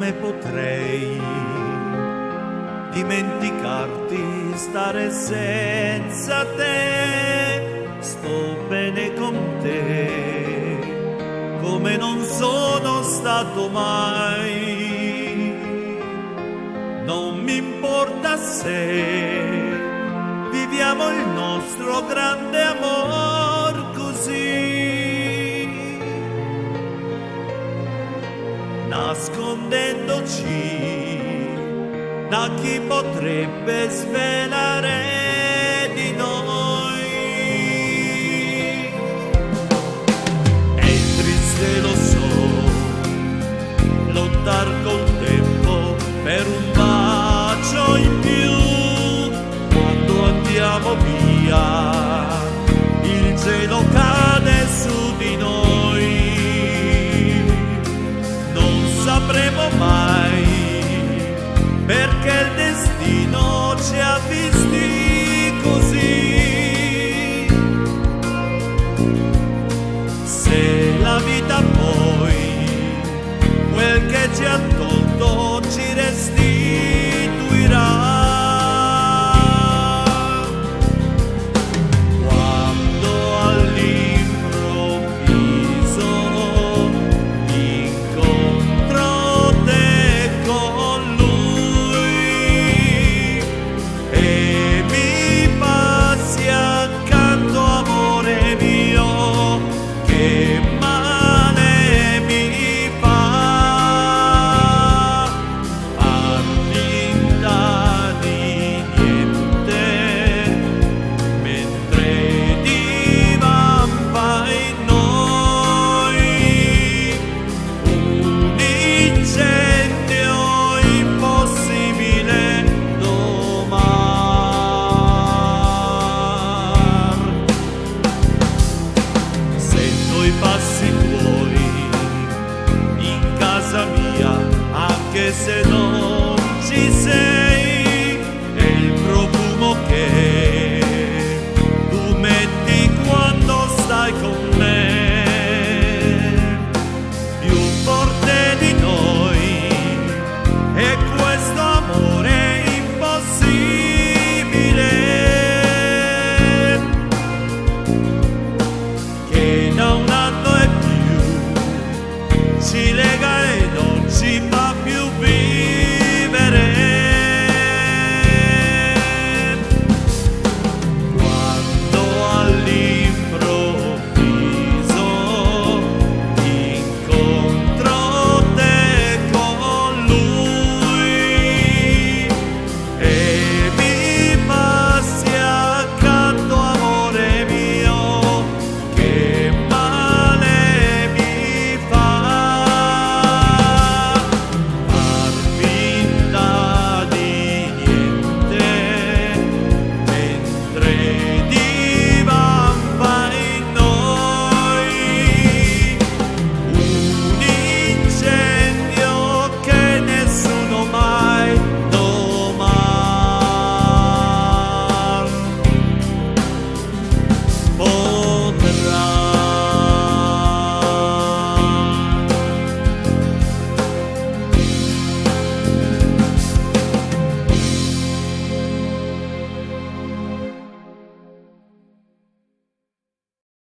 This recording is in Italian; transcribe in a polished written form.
come potrei dimenticarti, stare senza te? Sto bene con te, come non sono stato mai. Non mi importa se viviamo il nostro grande amor così, nascondendoci da chi potrebbe svelare di noi. È triste, lo so, lottar col tempo per un bacio in più quando andiamo via.